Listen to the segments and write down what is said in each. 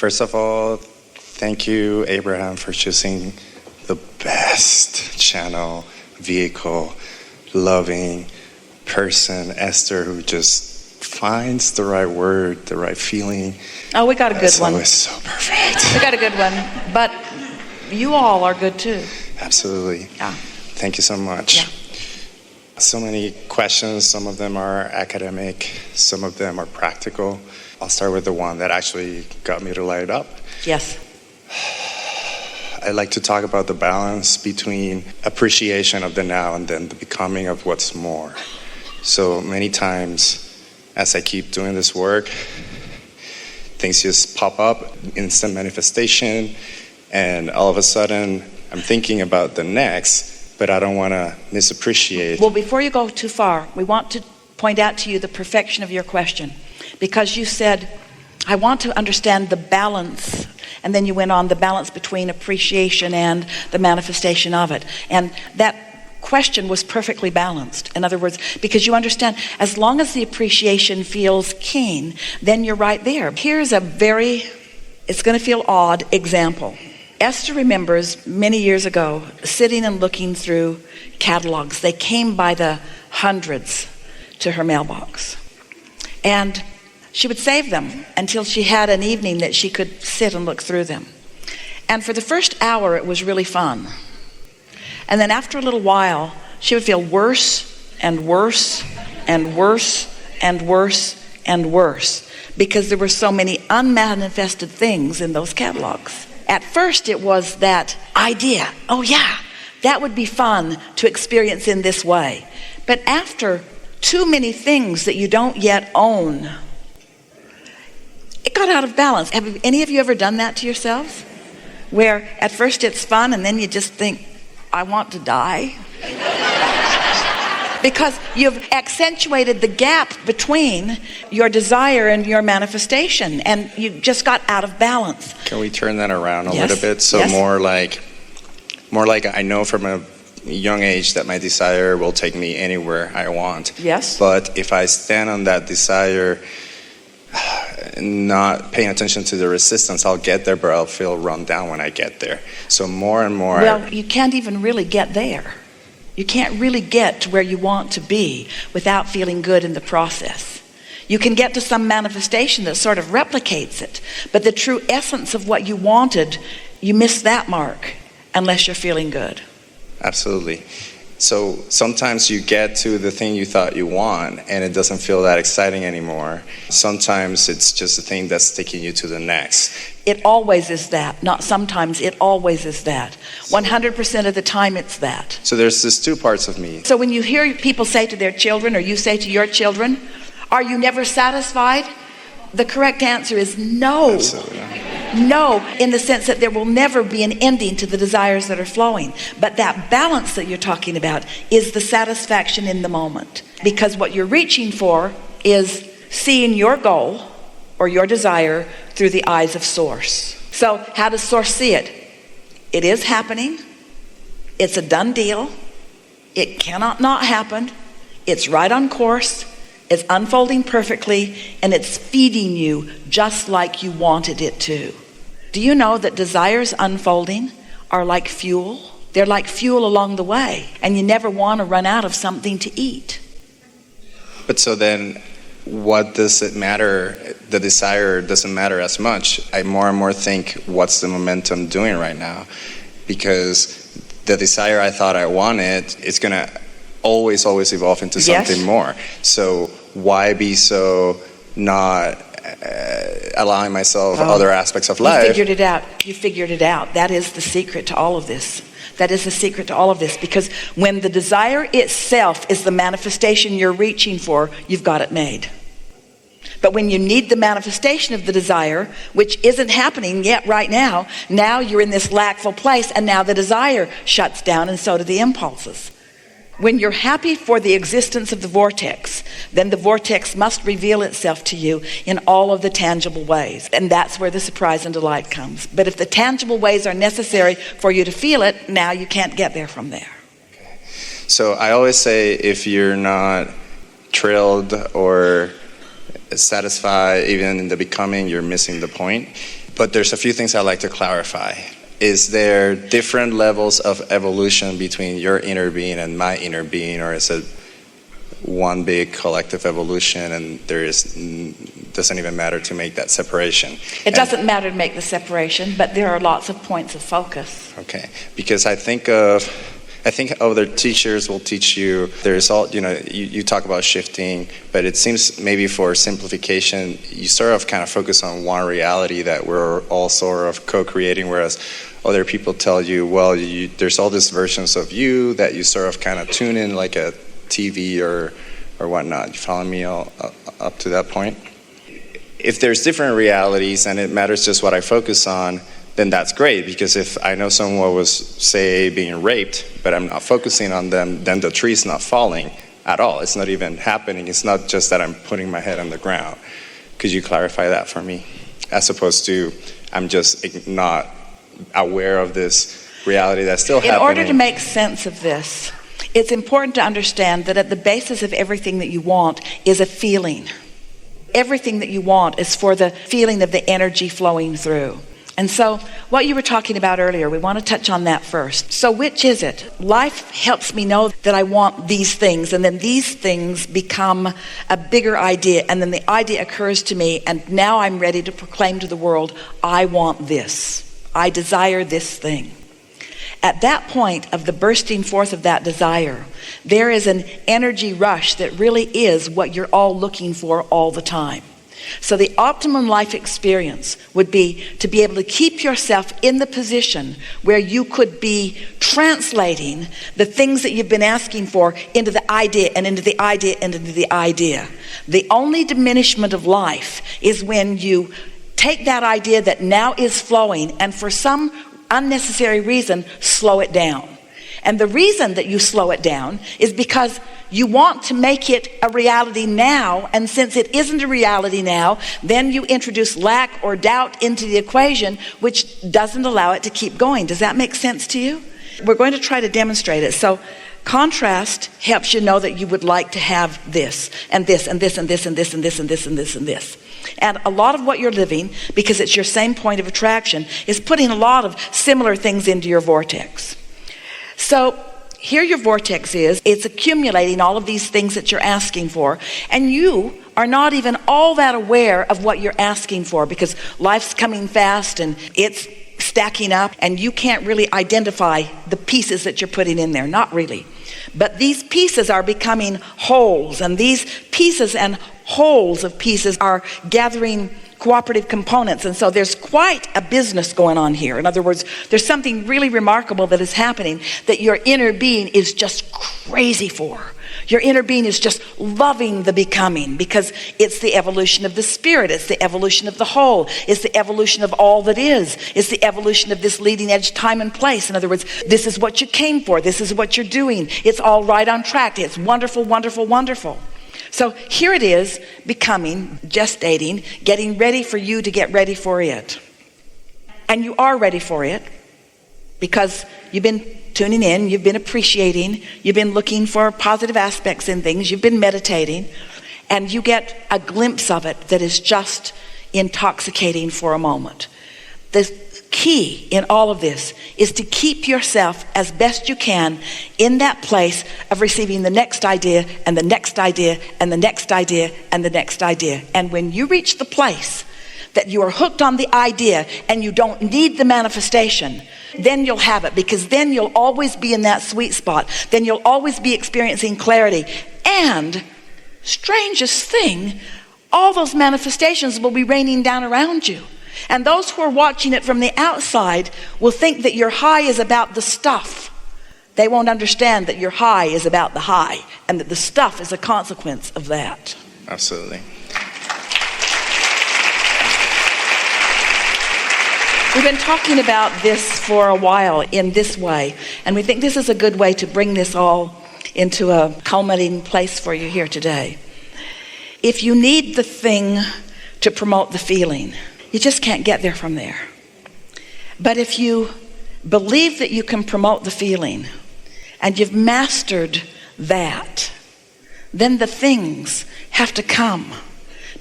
First of all, thank you, Abraham, for choosing the best channel, vehicle, loving person, Esther, who just finds the right word, the right feeling. Oh, we got a good one. It's so perfect. We got a good one. But you all are good too. Absolutely. Yeah. Thank you so much. Yeah. So many questions. Some of them are academic. Some of them are practical. I'll start with the one that actually got me to light up. Yes. I like to talk about the balance between appreciation of the now and then the becoming of what's more. So many times, as I keep doing this work, things just pop up, instant manifestation, and all of a sudden, I'm thinking about the next, but I don't want to misappreciate. Well, before you go too far, we want to point out to you the perfection of your question. Because you said, I want to understand the balance. And then you went on the balance between appreciation and the manifestation of it. And that question was perfectly balanced. In other words, because you understand, as long as the appreciation feels keen, then you're right there. Here's a it's going to feel odd example. Esther remembers many years ago sitting and looking through catalogs. They came by the hundreds to her mailbox. And she would save them until she had an evening that she could sit and look through them. And for the first hour, it was really fun. And then after a little while, she would feel worse and worse and worse and worse and worse because there were so many unmanifested things in those catalogs. At first, it was that idea, oh yeah, that would be fun to experience in this way. But after too many things that you don't yet own, it got out of balance. Have any of you ever done that to yourselves? Where at first it's fun and then you just think, I want to die. Because you've accentuated the gap between your desire and your manifestation, and you just got out of balance. Can we turn that around a Yes. little bit? So Yes. more like I know from a young age that my desire will take me anywhere I want. Yes. But if I stand on that desire, not paying attention to the resistance, I'll get there, but I'll feel run down when I get there. So more and more. Well, you can't even really get there. You can't really get to where you want to be without feeling good in the process. You can get to some manifestation that sort of replicates it, but the true essence of what you wanted, you miss that mark unless you're feeling good. Absolutely. So sometimes you get to the thing you thought you want and it doesn't feel that exciting anymore. Sometimes it's just a thing that's taking you to the next. It always is that. Not sometimes, it always is that. 100% of the time it's that. So there's these two parts of me. So when you hear people say to their children, or you say to your children, are you never satisfied? The correct answer is no. Absolutely. No, in the sense that there will never be an ending to the desires that are flowing. But that balance that you're talking about is the satisfaction in the moment. Because what you're reaching for is seeing your goal or your desire through the eyes of Source. So how does Source see it? It is happening. It's a done deal. It cannot not happen. It's right on course. It's unfolding perfectly, and it's feeding you just like you wanted it to. Do you know that desires unfolding are like fuel? They're like fuel along the way, and you never want to run out of something to eat. But so then, what does it matter? The desire doesn't matter as much. I more and more think, what's the momentum doing right now? Because the desire I thought I wanted is going to always evolve into something more. So why be so not allowing myself other aspects of life? You figured it out. That is the secret to all of this. Because when the desire itself is the manifestation you're reaching for, you've got it made. But when you need the manifestation of the desire, which isn't happening yet right now you're in this lackful place, and now the desire shuts down, and so do the impulses. When you're happy for the existence of the vortex, then the vortex must reveal itself to you in all of the tangible ways. And that's where the surprise and delight comes. But if the tangible ways are necessary for you to feel it, now you can't get there from there. Okay. So I always say, if you're not thrilled or satisfied, even in the becoming, you're missing the point. But there's a few things I'd like to clarify. Is there different levels of evolution between your inner being and my inner being, or is it one big collective evolution and doesn't even matter to make that separation? It doesn't matter to make the separation, but there are lots of points of focus. Okay, because I think other teachers will teach you, there's all, you talk about shifting, but it seems maybe for simplification, you sort of kind of focus on one reality that we're all sort of co-creating, whereas other people tell you, well, there's all these versions of you that you sort of kind of tune in like a TV or whatnot. You follow me all up to that point? If there's different realities and it matters just what I focus on, then that's great, because if I know someone was, say, being raped, but I'm not focusing on them, then the tree's not falling at all. It's not even happening. It's not just that I'm putting my head on the ground. Could you clarify that for me? As opposed to, I'm just not aware of this reality that's still happening. In order to make sense of this, it's important to understand that at the basis of everything that you want is a feeling. Everything that you want is for the feeling of the energy flowing through. And so what you were talking about earlier, we want to touch on that first. So which is it? Life helps me know that I want these things, and then these things become a bigger idea, and then the idea occurs to me, and now I'm ready to proclaim to the world, I want this. I desire this thing. At that point of the bursting forth of that desire, there is an energy rush that really is what you're all looking for all the time. So the optimum life experience would be to be able to keep yourself in the position where you could be translating the things that you've been asking for into the idea and into the idea and into the idea. The only diminishment of life is when you take that idea that now is flowing and for some unnecessary reason slow it down. And the reason that you slow it down is because you want to make it a reality now, and since it isn't a reality now, then you introduce lack or doubt into the equation, which doesn't allow it to keep going. Does that make sense to you? We're going to try to demonstrate it. So contrast helps you know that you would like to have this, and this, and this, and this, and this, and this, and this, and this, and this. And a lot of what you're living, because it's your same point of attraction, is putting a lot of similar things into your vortex. So here your vortex is, it's accumulating all of these things that you're asking for, and you are not even all that aware of what you're asking for, because life's coming fast and it's stacking up, and you can't really identify the pieces that you're putting in there, not really. But these pieces are becoming wholes, and these pieces and wholes of pieces are gathering cooperative components, and so there's quite a business going on here. In other words, there's something really remarkable that is happening that your inner being is just crazy for. Your inner being is just loving the becoming, because it's the evolution of the spirit, it's the evolution of the whole, it's the evolution of all that is, it's the evolution of this leading edge time and place. In other words, this is what you came for, this is what you're doing, it's all right on track, it's wonderful, wonderful, wonderful. So here it is, becoming, gestating, getting ready for you to get ready for it. And you are ready for it because you've been tuning in, you've been appreciating, you've been looking for positive aspects in things, you've been meditating, and you get a glimpse of it that is just intoxicating for a moment. The key in all of this is to keep yourself as best you can in that place of receiving the next idea and the next idea and the next idea and the next idea. And when you reach the place that you are hooked on the idea and you don't need the manifestation, then you'll have it, because then you'll always be in that sweet spot. Then you'll always be experiencing clarity. And strangest thing, all those manifestations will be raining down around you. And those who are watching it from the outside will think that your high is about the stuff. They won't understand that your high is about the high, and that the stuff is a consequence of that. Absolutely. We've been talking about this for a while in this way, and we think this is a good way to bring this all into a culminating place for you here today. If you need the thing to promote the feeling, you just can't get there from there. But if you believe that you can promote the feeling and you've mastered that, then the things have to come.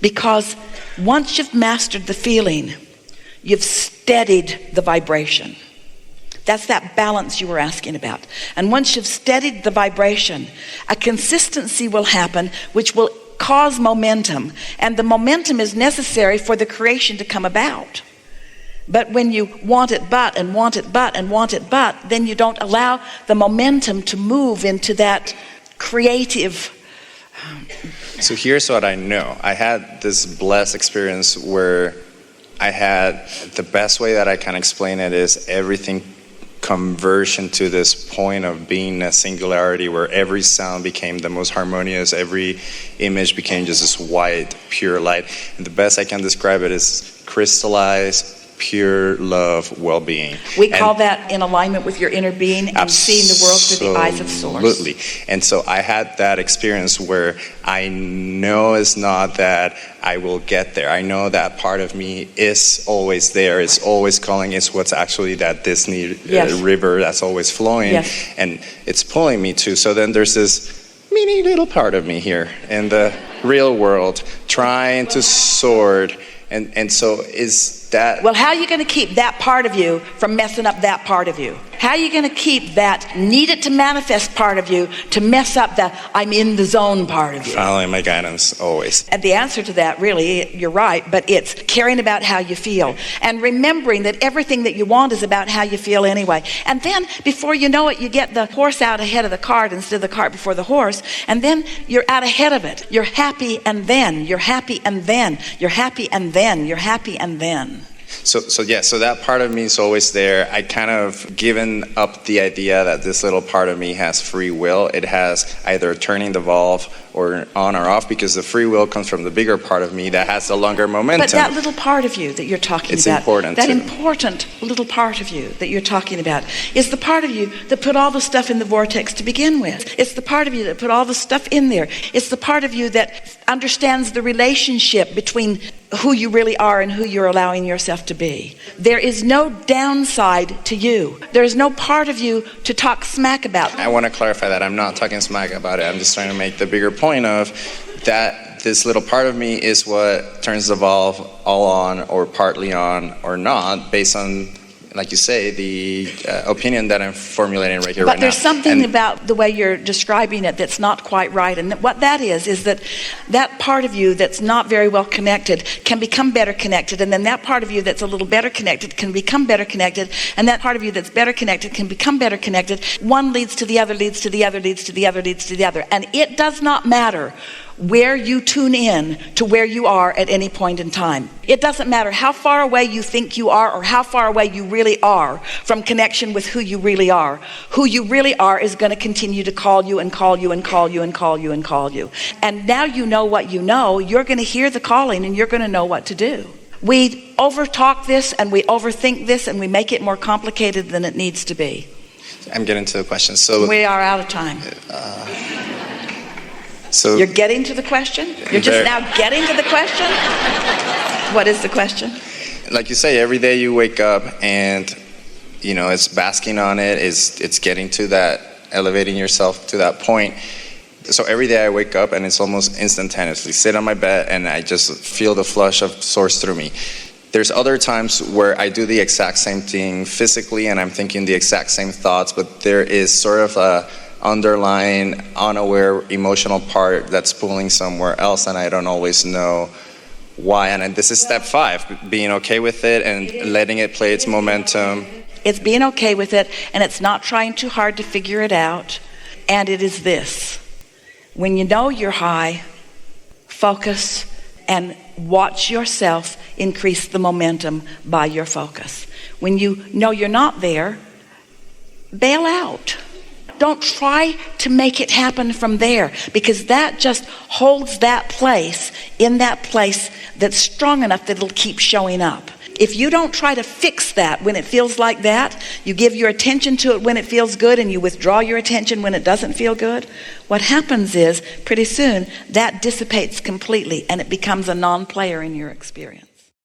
Because once you've mastered the feeling, You've steadied the vibration. That's that balance you were asking about. And once you've steadied the vibration, a consistency will happen which will cause momentum. And the momentum is necessary for the creation to come about. But when you want it but, and want it but, and want it but, then you don't allow the momentum to move into that creative. So here's what I know. I had this blessed experience where I had, the best way that I can explain it is everything conversion to this point of being a singularity where every sound became the most harmonious, every image became just this white, pure light. And the best I can describe it is crystallized, pure love, well-being. We call that in alignment with your inner being and seeing the world through the eyes of Source. Absolutely. And so I had that experience where I know it's not that I will get there. I know that part of me is always there. It's always calling. It's what's actually that Disney river that's always flowing. Yes. And it's pulling me to. So then there's this mini little part of me here in the real world trying to soar. And so is that... Well, how are you going to keep that part of you from messing up that part of you? How are you going to keep that needed to manifest part of you to mess up the I'm in the zone part of you? Following my guidance always. And the answer to that, really, you're right, but it's caring about how you feel. And remembering that everything that you want is about how you feel anyway. And then, before you know it, you get the horse out ahead of the cart instead of the cart before the horse. And then you're out ahead of it. You're happy and then. You're happy and then. You're happy and then. You're happy and then. So that part of me is always there. I kind of given up the idea that this little part of me has free will. It has either turning the valve or on or off, because the free will comes from the bigger part of me that has the longer momentum. But that little part of you that you're talking it's about, important that too. important little part of you that you're talking about, is the part of you that put all the stuff in the vortex to begin with. It's the part of you that put all the stuff in there. It's the part of you that understands the relationship between who you really are and who you're allowing yourself to be. There is no downside to you. There is no part of you to talk smack about. I want to clarify that. I'm not talking smack about it. I'm just trying to make the bigger point of that this little part of me is what turns the valve all on or partly on or not based on, like you say, the opinion that I'm formulating right here, right now. But there's something about the way you're describing it that's not quite right. And what that is that that part of you that's not very well connected can become better connected. And then that part of you that's a little better connected can become better connected. And that part of you that's better connected can become better connected. One leads to the other, leads to the other, leads to the other, leads to the other. And it does not matter where you tune in to where you are at any point in time. It doesn't matter how far away you think you are or how far away you really are from connection with who you really are. Who you really are is going to continue to call you and call you and call you and call you and call you. And now you know what you know, you're going to hear the calling and you're going to know what to do. We overtalk this and we overthink this and we make it more complicated than it needs to be. I'm getting to the question. So we are out of time. So you're getting to the question? You're just now getting to the question? What is the question? Like you say, every day you wake up and, you know, it's basking on it, it's getting to that, elevating yourself to that point. So every day I wake up and it's almost instantaneously. Sit on my bed and I just feel the flush of Source through me. There's other times where I do the exact same thing physically and I'm thinking the exact same thoughts, but there is sort of a underlying, unaware emotional part that's pulling somewhere else, and I don't always know why. And this is step 5, being okay with it and letting it play its momentum. It's being okay with it, and it's not trying too hard to figure it out. And it is this: when you know you're high, focus and watch yourself increase the momentum by your focus. When you know you're not there, bail out. Don't try to make it happen from there, because that just holds that place in that place that's strong enough that it'll keep showing up. If you don't try to fix that when it feels like that, you give your attention to it when it feels good and you withdraw your attention when it doesn't feel good, what happens is pretty soon that dissipates completely and it becomes a non-player in your experience.